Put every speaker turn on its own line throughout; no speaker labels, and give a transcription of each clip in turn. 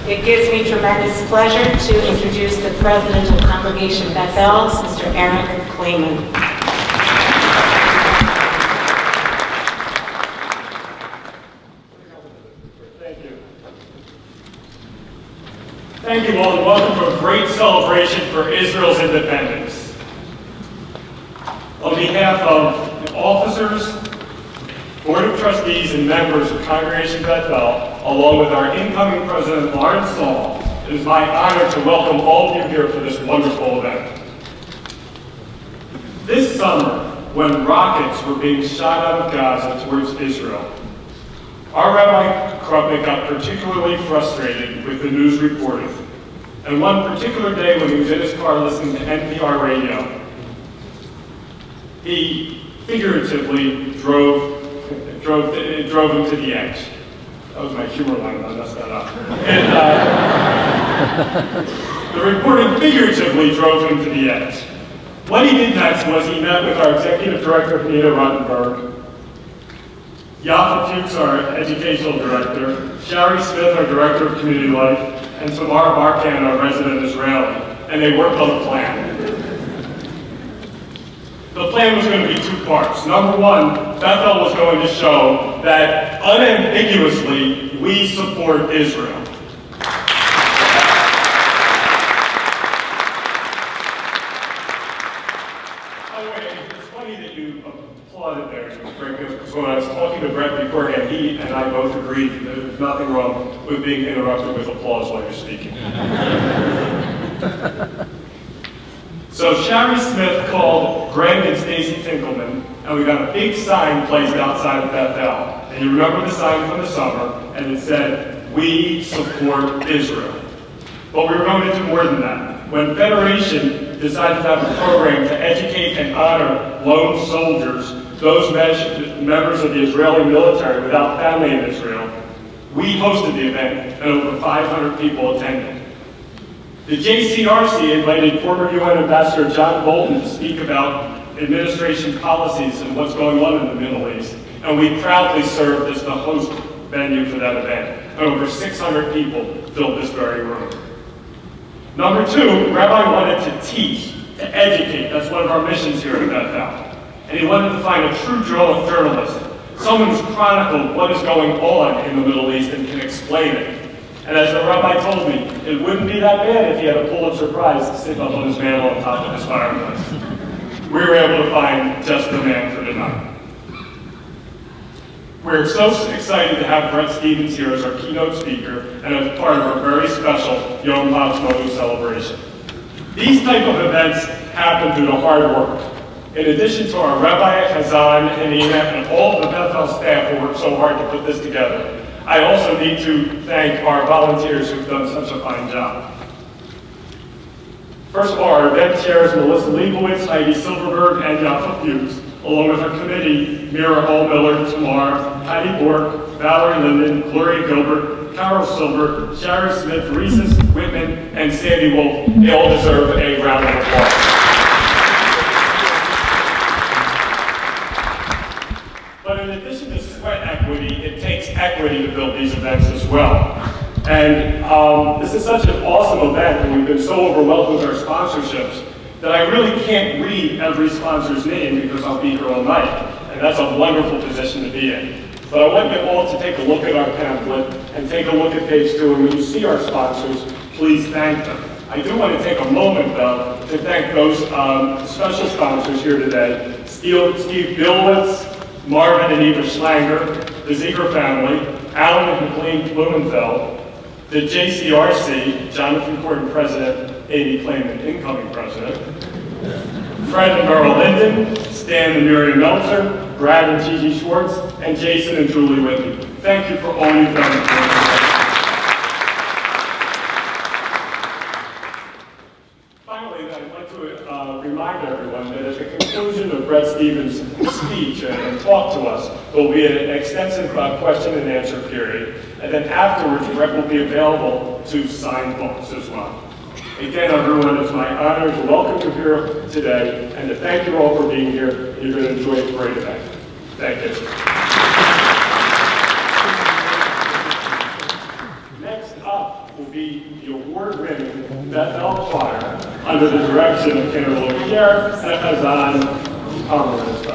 It gives me tremendous pleasure to introduce the President of Congregation Beth El, Mr. Clayman.
Thank you. Thank you all, and welcome to a great celebration for Israel's independence. On behalf of the officers, Board of Trustees, and members of Congregation Beth El, along with our incoming President, Lawrence Saul, it is my honor to welcome all of you here for this wonderful event. This summer, when rockets were being shot out of Gaza towards Israel, our Rabbi Krupnik got particularly frustrated with the news reporting. And one particular day when he was in his car listening to NPR radio, he figuratively drove him to the edge. That was my humor line, I messed that up. And the reporting figuratively drove him to the edge. What he did next was he met with our Executive Director, Nina Rottenberg, Yafa Fuchs, our Educational Director, Shari Smith, our Director of Community Life, and Tamar Barkan, our resident Israeli, and they worked on the plan. The plan was going to be two parts. Number one, Beth El was going to show that unambiguously we support Israel. By the way, it's funny that you applauded there, because when I was talking to Bret beforehand, he and I both agreed that there's nothing wrong with being interrupted with applause while you're speaking. So Shari Smith called Greg and Stacy Tinkelman, and we got a big sign placed outside of Beth El. And you remember the sign from the summer, and it said, "We support Israel." But we were going to do more than that. When Federation decided to have a program to educate and honor lone soldiers, those members of the Israeli military without family in Israel, we hosted the event, and over 500 people attended. The JCRC invited former UN Ambassador John Bolton to speak about administration policies and what's going on in the Middle East, and we proudly served as the host venue for that event, and over 600 people filled this very room. Number two, Rabbi wanted to teach, to educate. That's one of our missions here at Beth El. And he wanted to find a true journalist, someone who's chronicled what is going on in the Middle East and can explain it. And as the rabbi told me, it wouldn't be that bad if he had a Pulitzer-Prize to stick up on his mantle on top of his fireplace. We were able to find just the man for tonight. We're so excited to have Bret Stephens here as our keynote speaker and as part of our very special Yom Ha'atzmaut Celebration. These type of events happen due to hard work. In addition to our Rabbi, Hazan, and Ina, and all the Beth El staff who worked so hard to put this together, I also need to thank our volunteers who've done such a fine job. First of all, our event chairs, Melissa Leibowitz, Heidi Silverberg, and Yafa Fuchs, along with our committee, Mira Hall-Miller, Tamar, Patty Bork, Valerie Linden, Gloria Gilbert, Carol Silver, Shari Smith, Reeses Whitman, and Sandy Wolf. They all deserve a round of applause. But in addition to sweat equity, it takes equity to build these events as well. And this is such an awesome event, and we've been so overwhelmed with our sponsorships that I really can't read every sponsor's name because I'll be here all night. And that's a wonderful position to be in. But I want you all to take a look at our pamphlet and take a look at page 2, and when you see our sponsors, please thank them. I do want to take a moment, though, to thank those special sponsors here today: Steve Billowitz, Marvin and Eva Schlanger, the Ziegler family, Alan and McLean Blumenfeld, the JCRC, Jonathan Corden, President, Amy Clayman, incoming President, Fred and Merle Linden, Stan and Miriam Meltzer, Brad and Gigi Schwartz, and Jason and Julie Whitney. Thank you for all you've done for us. Finally, I'd like to remind everyone that at the conclusion of Bret Stephens' speech and talk to us, there will be an extensive question and answer period. And then afterwards, Bret will be available to sign books as well. Again, everyone, it's my honor to welcome you here today and to thank you all for being here. You're going to enjoy a great event. Thank you. Next up will be the award-winning Beth El Choir under the direction of Kendall Pierre and Hazan columnist.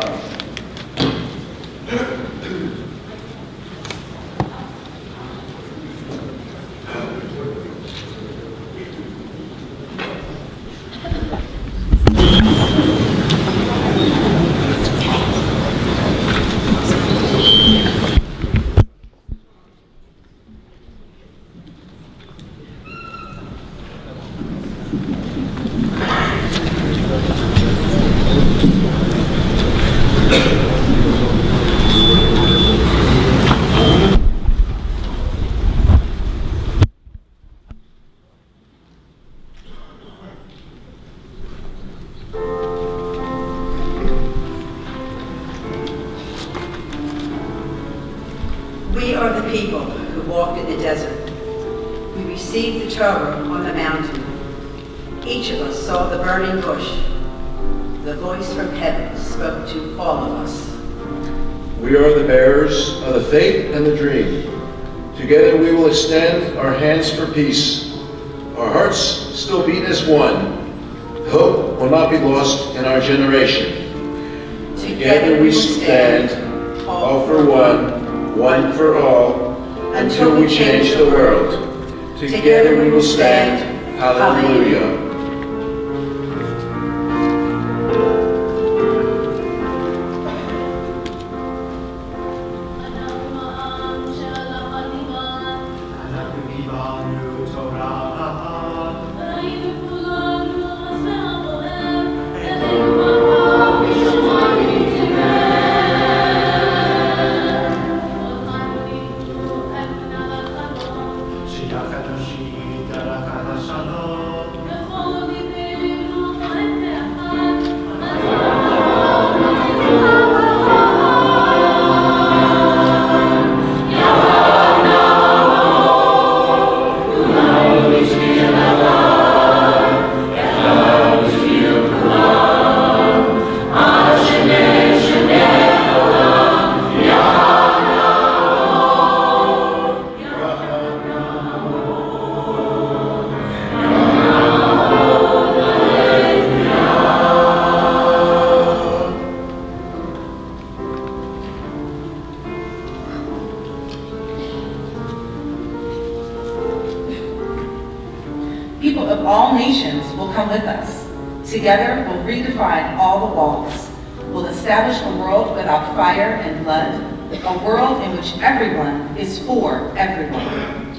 We are the people who walked in the desert. We received the Torah on the mountain. Each of us saw the burning bush. The voice from heaven spoke to all of us.
We are the bearers of the faith and the dream. Together we will extend our hands for peace. Our hearts still beat as one. Hope will not be lost in our generation.
Together we stand,
all for one for all, until we change the world. Together we will stand. Hallelujah.
Torah. of all nations will come with us. Together, we'll redefine all the walls. We'll establish a world without fire and blood, a world in which everyone is for everyone.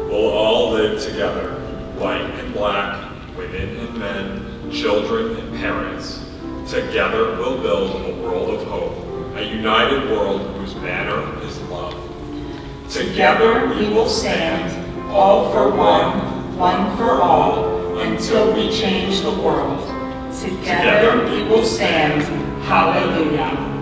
We'll all live together, white and black, women and men, children and parents. Together we'll build a world of hope, a united world whose banner is love. Together we will stand, all for one, one for all, until we change the world.
Together we will stand. Hallelujah.